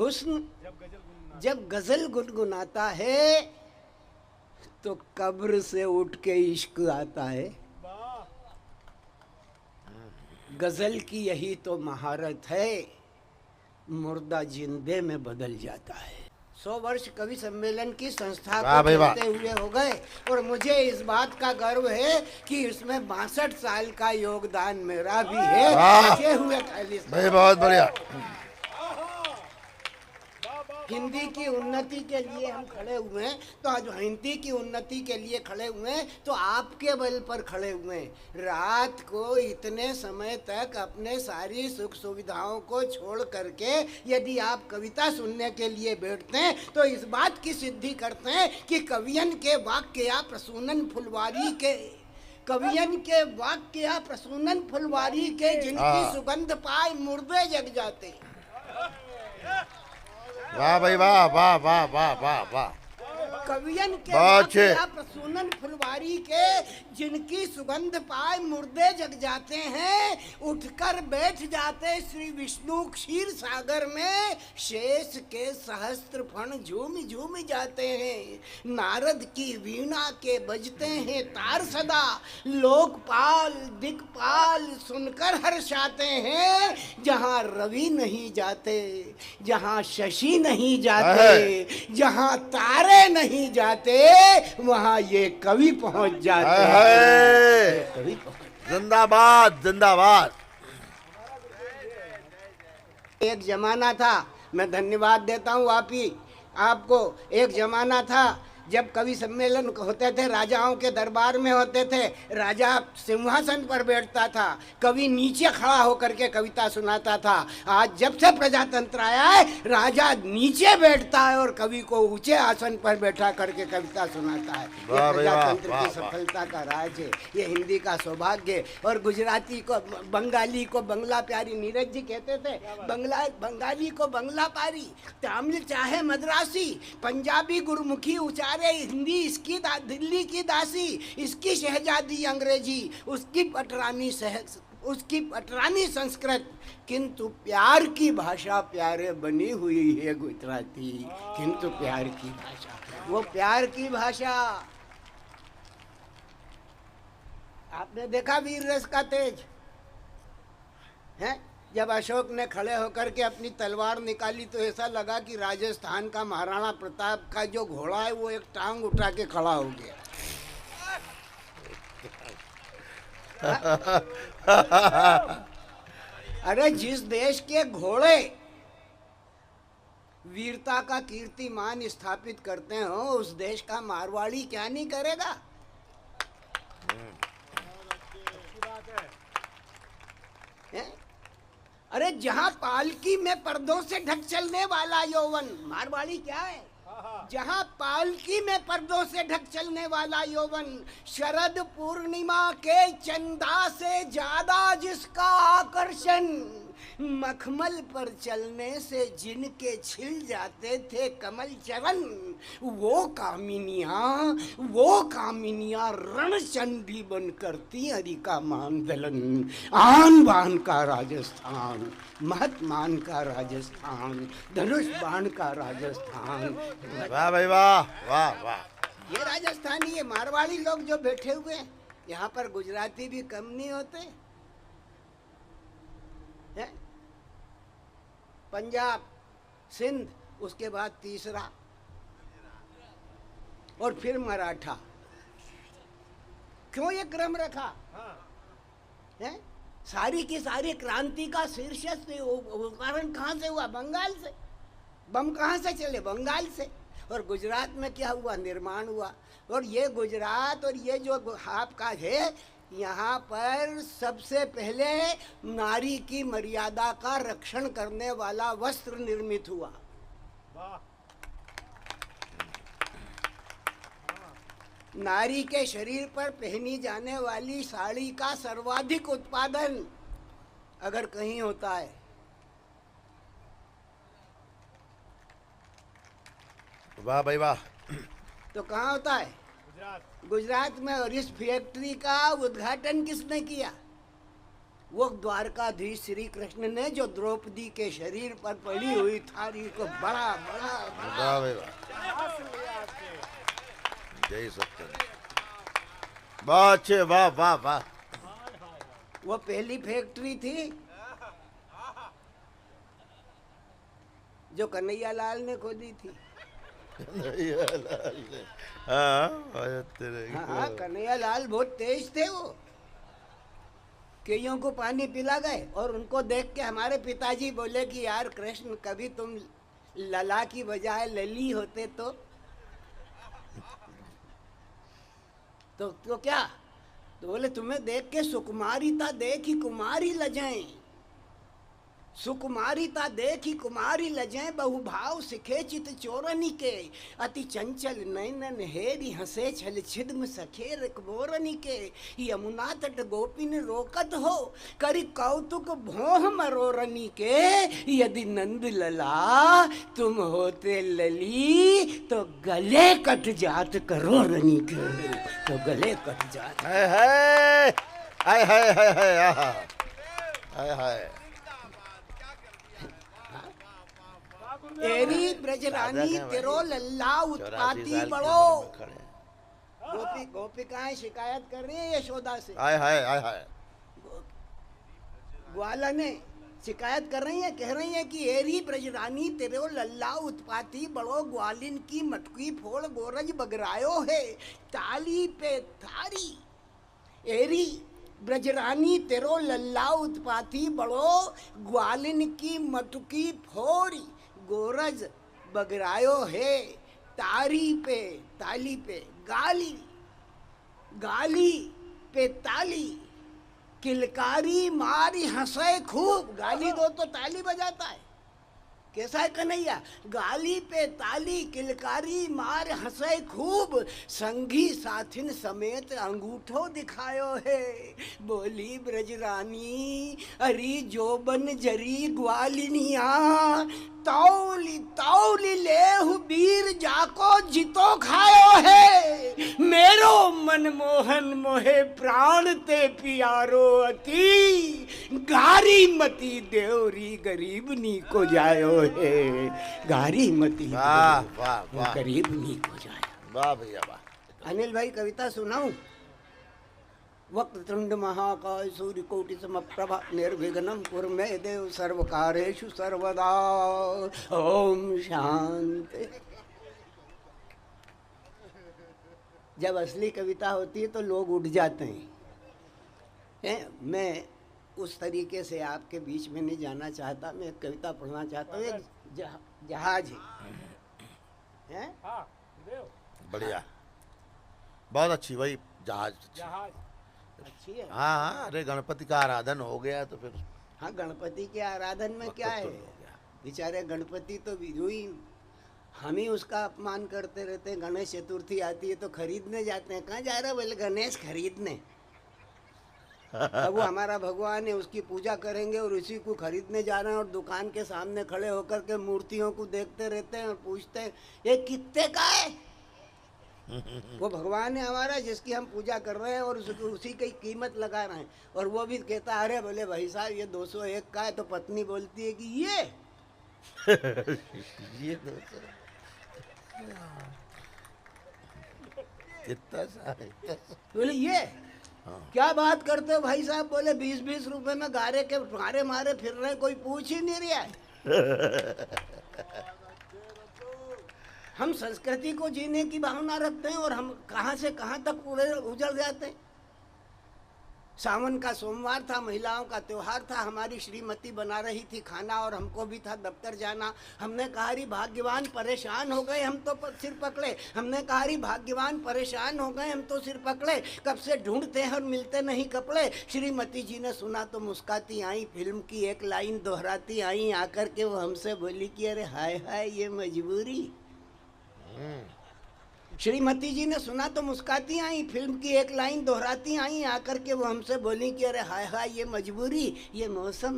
हुस्न जब गजल गुनगुनाता है तो कब्र से उठ के इश्क आता है। गजल की यही तो महारत है, मुर्दा जिंदे में बदल जाता है। 100 वर्ष कवि सम्मेलन की संस्था को चलते हुए हो गए और मुझे इस बात का गर्व है कि इसमें 62 साल का योगदान मेरा भी है। बचे हुए 40 भाई बहुत बढ़िया। हिंदी की उन्नति के लिए हम खड़े हुए हैं, तो आज हिंदी की उन्नति के लिए खड़े हुए हैं तो आपके बल पर खड़े हुए हैं। रात को इतने समय तक अपने सारी सुख सुविधाओं को छोड़ करके यदि आप कविता सुनने के लिए बैठते हैं तो इस बात की सिद्धि करते हैं कि कवियन के वाक्य या प्रसूनन फुलवारी के, कवियन के वाक्य या प्रसूनन फुलवारी के जिनकी सुगंध पाए मुर्दे जग जाते। वाह भाई वाह वाह वाह वाह वाह वाह। कवियन के वाक्य प्रसूनन फुलवारी के जिनकी सुगंध पाए मुर्दे जग जाते हैं, उठकर बैठ जाते श्री विष्णु क्षीर सागर में, शेष के सहस्त्र फण झूम झूम जाते हैं। नारद की वीणा के बजते हैं तार सदा, लोकपाल दिक्पाल सुनकर हर्षाते हैं। जहाँ रवि नहीं जाते, जहाँ शशि नहीं जाते, जहाँ तारे नहीं जाते, वहाँ ये कवि पहुंच जाते हैं। कवि जिंदाबाद जिंदाबाद। एक जमाना था, मैं धन्यवाद देता हूँ आपको, एक जमाना था जब कवि सम्मेलन होते थे, राजाओं के दरबार में होते थे, राजा सिंहासन पर बैठता था, कवि नीचे खड़ा होकर के कविता सुनाता था। आज जब से प्रजातंत्र आया है, राजा नीचे बैठता है और कवि को ऊंचे आसन पर बैठा करके कविता सुनाता है। ये प्रजातंत्र की सफलता का राज है, ये हिंदी का सौभाग्य। और गुजराती को, बंगाली को बंगला प्यारी, नीरज जी कहते थे बंगाली को बंगला प्यारी, तमिल चाहे मद्रासी, पंजाबी गुरमुखी उचारे हिंदी, इसकी दिल्ली की दासी, इसकी शहजादी अंग्रेजी, उसकी पटरानी संस्कृत, किंतु प्यार की भाषा प्यारे बनी हुई है गुजराती। किंतु प्यार की भाषा, वो प्यार की भाषा। आपने देखा वीर रस का तेज है? जब अशोक ने खड़े होकर के अपनी तलवार निकाली तो ऐसा लगा कि राजस्थान का महाराणा प्रताप का जो घोड़ा है वो एक टांग उठा के खड़ा हो गया। अरे जिस देश के घोड़े वीरता का कीर्तिमान स्थापित करते हो, उस देश का मारवाड़ी क्या नहीं करेगा? अरे जहाँ पालकी में पर्दों से ढक चलने वाला यौवन, मारवाड़ी क्या है? जहाँ पालकी में पर्दों से ढक चलने वाला यौवन, शरद पूर्णिमा के चंदा से ज्यादा जिसका आकर्षण, मखमल पर चलने से जिनके छिल जाते थे कमल चरण, वो कामिनियां रणचंडी बन करती हरि का मानदलन। आन बान का राजस्थान, महत्मान का राजस्थान, धनुष बाण का राजस्थान। वाह भाई वाह वाह वाह। ये राजस्थानी, ये मारवाड़ी लोग जो बैठे हुए हैं यहाँ पर, गुजराती भी कम नहीं होते हैं। पंजाब, सिंध, उसके बाद तीसरा और फिर मराठा। क्यों ये क्रम रखा है? सारी की सारी क्रांति का शीर्षक से कारण कहाँ से हुआ? बंगाल से। बम कहाँ से चले? बंगाल से। और गुजरात में क्या हुआ? निर्माण हुआ। और ये गुजरात और ये जो आपका है, यहाँ पर सबसे पहले नारी की मर्यादा का रक्षण करने वाला वस्त्र निर्मित हुआ। नारी के शरीर पर पहनी जाने वाली साड़ी का सर्वाधिक उत्पादन अगर कहीं होता है वाह भाई वाह, तो कहाँ होता है? गुजरात में। और इस फैक्ट्री का उद्घाटन किसने किया? वो द्वारकाधीश श्री कृष्ण ने जो द्रौपदी के शरीर पर पड़ी हुई थाली को बड़ा बड़ा वाह भाई वाह, जय सत्य, बहुत अच्छे, वाह वाह वाह। वो पहली फैक्ट्री थी जो कन्हैया लाल ने खोदी थी। हाँ तेरे हाँ, कन्हैया लाल बहुत तेज थे। वो कईयों को पानी पिला गए और उनको देख के हमारे पिताजी बोले कि यार कृष्ण, कभी तुम लला की बजाय लली होते तो क्या? तो बोले तुम्हें देख के सुकुमारिता देखी कुमारी लजाएं, सुकुमारिता देखी कुमारी लजाएं, बहुभाव सिखे चित चोरनी के, अति चंचल नैनन हेरी हंसे छल छिद्म सखे रकबोरनी के, यमुना तट गोपिन रोकत हो करी कौतुक भोह मरोरनी के, यदि नंद लला तुम होते लली तो गले कट जात करो रनी के, तो गले कट जात। हाय हाय हाय हाय हाय हाय आहा, हाय हाय। एरी ब्रजरानी तेरो लल्ला उत्पाती बड़ो। गोपिकाएं शिकायत कर रही है यशोदा से। हाय हाय हाय हाय। ग्वाला ने शिकायत कर रही है, कह रही है कि एरी ब्रजरानी तेरो लल्ला उत्पाती बड़ो, ग्वालिन की मटकी फोड़ गोरज बगरायो है ताली पे थारी। एरी ब्रजरानी तेरो लल्ला उत्पाती बड़ो, ग्वालिन की मटकी फोड़ी गोरज बगरायो है तारी पे ताली पे, गाली गाली पे ताली, किलकारी मारी हंसे खूब। गाली दो तो ताली बजाता है, कैसा है कन्हैया? गाली पे ताली किलकारी मार हंसे खूब, संगी साथिन समेत अंगूठो दिखायो है। बोली ब्रजरानी अरी जोबन जरी ग्वालिनिया, तौली तौली लेहु बीर जाको जितो खायो है। मेरो मनमोहन मोहे प्राण ते पियारो अति, गारी मती देवरी गरीबनी को जायो है। गारी मती वाह वाह वाह, गरीबनी को जायो। वाह भैया वाह। अनिल भाई कविता सुनाऊं? वक्रतुंड महाकाय सूर्यकोटि समप्रभ निर्विघ्नं कुरु मे देव सर्वकार्येषु सर्वदा। ओम शांति। जब असली कविता होती है तो लोग उठ जाते हैं। मैं उस तरीके से आपके बीच में नहीं जाना चाहता, मैं एक कविता पढ़ना चाहता हूँ। एक जहाज है, बढ़िया, बहुत अच्छी भाई, जहाज अच्छी है। हाँ हाँ, अरे गणपति का आराधन हो गया तो फिर। हाँ, गणपति के आराधन में क्या है, बेचारे गणपति तो ही हम ही उसका अपमान करते रहते हैं। गणेश चतुर्थी आती है तो खरीदने जाते हैं, कहाँ जा रहे बोले गणेश खरीदने। अब वो हमारा भगवान है, उसकी पूजा करेंगे और उसी को खरीदने जा रहे हैं, और दुकान के सामने खड़े होकर के मूर्तियों को देखते रहते हैं और पूछते हैं ये कितने का है। वो भगवान है हमारा जिसकी हम पूजा कर रहे हैं और उसी की कीमत लगा रहे हैं। और वो भी कहता है अरे बोले भाई साहब ये 201 का है, तो पत्नी बोलती है कि ये 200 कितना सा है? बोले ये क्या बात करते हो भाई साहब? बोले 20-20 रुपए में गारे के मारे मारे फिर रहे, कोई पूछ ही नहीं रहा है। हम संस्कृति को जीने की भावना रखते हैं और हम कहां से कहां तक पूरे उजड़ जाते हैं। सावन का सोमवार था, महिलाओं का त्योहार था, हमारी श्रीमती बना रही थी खाना और हमको भी था दफ्तर जाना। हमने कहा री भाग्यवान परेशान हो गए हम तो सिर पकड़े। हमने कहा री भाग्यवान परेशान हो गए हम तो सिर पकड़े, कब से ढूंढते हैं और मिलते नहीं कपड़े। श्रीमती जी ने सुना तो मुस्काती आई, फिल्म की एक लाइन दोहराती आई, आकर के वो हमसे बोली कि अरे हाय हाय ये मजबूरी। श्रीमती जी ने सुना तो मुस्काती आई, फिल्म की एक लाइन दोहराती आई, आकर के वो हमसे बोली कि अरे हाय हाय ये मजबूरी, ये मौसम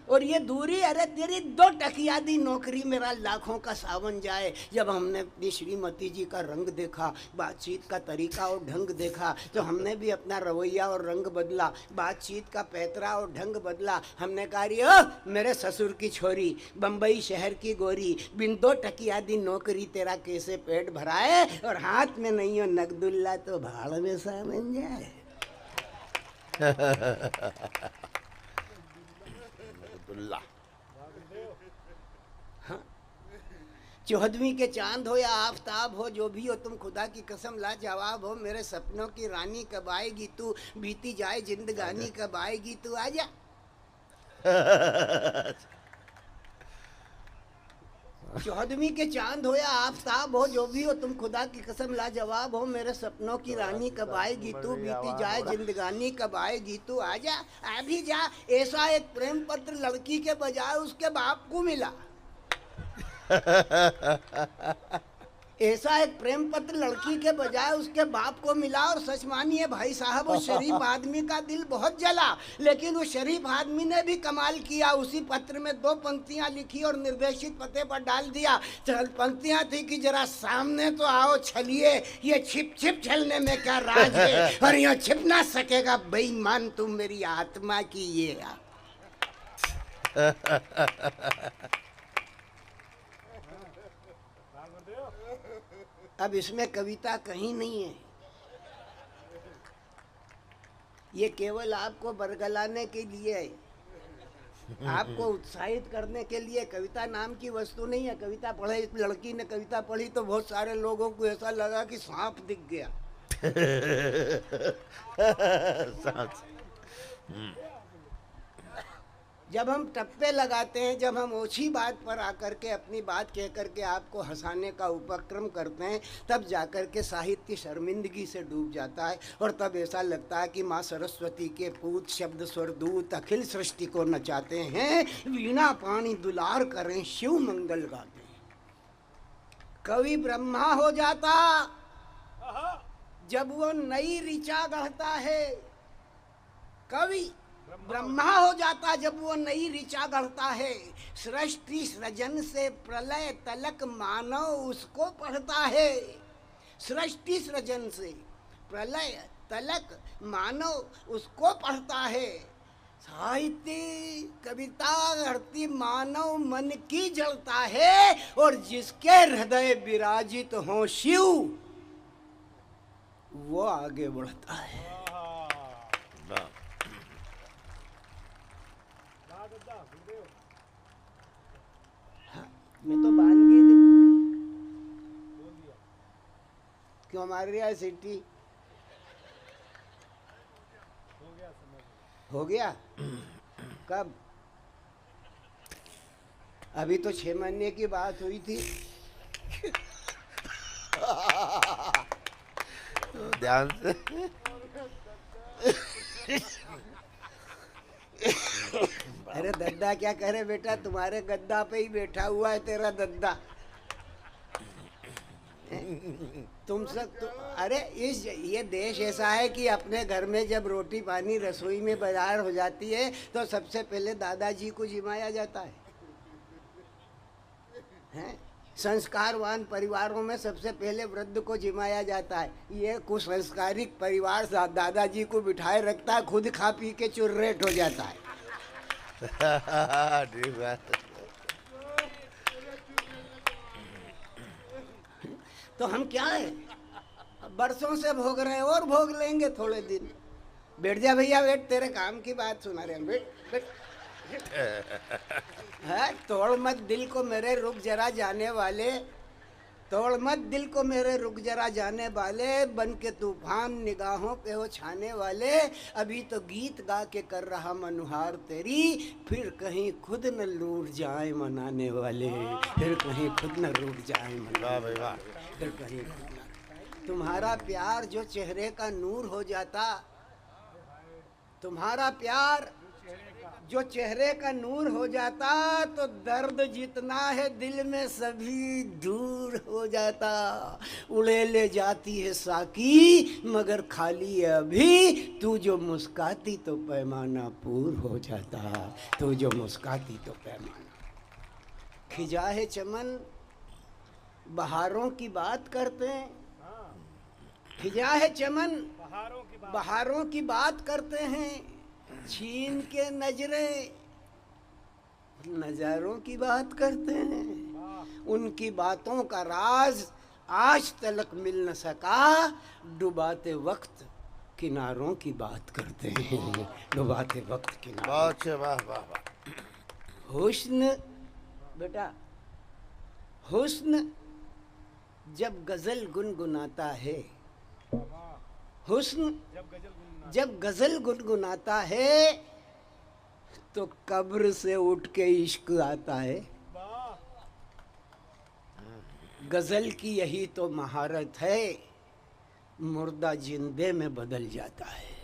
और ये दूरी, अरे तेरी 2 टकिया दी नौकरी मेरा लाखों का सावन जाए। जब हमने अपनी श्रीमती जी का रंग देखा, बातचीत का तरीका और ढंग देखा, तो हमने भी अपना रवैया और रंग बदला, बातचीत का पैतरा और ढंग बदला। हमने कहा रे ओ मेरे ससुर की छोरी, बम्बई शहर की गोरी, बिन 2 टकिया दी नौकरी तेरा कैसे पेट भराए, और हाथ में नहीं हो नकदुल्ला तो भाड़ में सावन जाए। हाँ, 14वीं के चांद हो या आफताब हो, जो भी हो तुम खुदा की कसम लाजवाब हो। मेरे सपनों की रानी कब आएगी तू, बीती जाए जिंदगानी कब आएगी तू, आजा। 14वीं के चांद हो या आफताब हो, जो भी हो तुम खुदा की कसम लाजवाब हो। मेरे सपनों की रानी कब आएगी तू, बीती जाए जिंदगानी कब आएगी तू, आजा। अभी जा। ऐसा एक प्रेम पत्र लड़की के बजाय उसके बाप को मिला। ऐसा एक प्रेम पत्र लड़की के बजाय उसके बाप को मिला। और सच मानिए भाई साहब, उस शरीफ आदमी का दिल बहुत जला, लेकिन उस शरीफ आदमी ने भी कमाल किया। उसी पत्र में 2 पंक्तियां लिखी और निर्देशित पते पर डाल दिया। चल पंक्तियां थी कि जरा सामने तो आओ छलिए, ये छिप छिप छलने में क्या राज है, और यह छिप ना सकेगा बेईमान तुम मेरी आत्मा की ये। अब इसमें कविता कहीं नहीं है, ये केवल आपको बरगलाने के लिए है, आपको उत्साहित करने के लिए। कविता नाम की वस्तु नहीं है। कविता पढ़े, इस लड़की ने कविता पढ़ी तो बहुत सारे लोगों को ऐसा लगा कि सांप दिख गया। जब हम टप्पे लगाते हैं, जब हम ओछी बात पर आकर के अपनी बात कह करके आपको हंसाने का उपक्रम करते हैं, तब जाकर के साहित्य शर्मिंदगी से डूब जाता है। और तब ऐसा लगता है कि माँ सरस्वती के पूत शब्द स्वरदूत अखिल सृष्टि को नचाते हैं, वीणा पानी दुलार करें शिव मंगल गाते हैं। कवि ब्रह्मा हो जाता जब वो नई ऋचा गढ़ता है, कवि ब्रह्मा हो जाता जब वो नई ऋचा गढ़ता है। सृष्टि सृजन से प्रलय तलक मानव उसको पढ़ता है। सृष्टि सृजन से प्रलय तलक मानव उसको पढ़ता है। साहित्य कविता धरती मानव मन की जलता है, और जिसके हृदय विराजित हो शिव वो आगे बढ़ता है। मैं तो बानगी क्यों मार रही है सीटी? हो गया कब? अभी तो 6 महीने की बात हुई थी। ध्यान से। अरे दद्दा क्या करे बेटा, तुम्हारे गद्दा पे ही बैठा हुआ है तेरा दद्दा। तुम सब अरे ये देश ऐसा है कि अपने घर में जब रोटी पानी रसोई में बाजार हो जाती है तो सबसे पहले दादाजी को जिमाया जाता है। संस्कारवान परिवारों में सबसे पहले वृद्ध को जिमाया जाता है। ये कुसंस्कारिक परिवार दादाजी को बिठाए रखता है, खुद खा पी के चुर्रेट हो जाता है। तो हम क्या है, बरसों से भोग रहे हैं और भोग लेंगे थोड़े दिन। बैठ जा भैया, बैठ, तेरे काम की बात सुना रहे हैं। बैठ बैठ। है तोड़ मत दिल को मेरे रुक जरा जाने वाले, तोड़ मत दिल को मेरे रुक जरा जाने वाले, बन के तूफान निगाहों पे हो छाने वाले। अभी तो गीत गा के कर रहा मनुहार तेरी, फिर कहीं खुद न लूट जाए मनाने वाले, फिर कहीं खुद न रूठ जाए मनाने वाले, फिर कहीं खुद न। तुम्हारा प्यार जो चेहरे का नूर हो जाता, तुम्हारा प्यार जो चेहरे का नूर हो जाता तो दर्द जितना है दिल में सभी दूर हो जाता। उड़े ले जाती है साकी मगर खाली है अभी, तू जो मुस्काती तो पैमाना पूर हो जाता, तू जो मुस्काती तो पैमाना। खिजा है चमन, बहारों की बात करते हैं, खिजा है चमन, बहारों की बात करते हैं, छीन के नजरें नजारों की बात करते हैं। उनकी बातों का राज आज तलक मिल न सका, डुबाते वक्त किनारों की बात करते हैं, डुबाते वक्त किनारों। बहुत अच्छे, वाह वाह वाह। हुस्न बेटा, हुस्न जब गजल गुनगुनाता है, हुस्न जब गजल गुनगुनाता है तो कब्र से उठ के इश्क आता है। गजल की यही तो महारत है, मुर्दा जिंदे में बदल जाता है।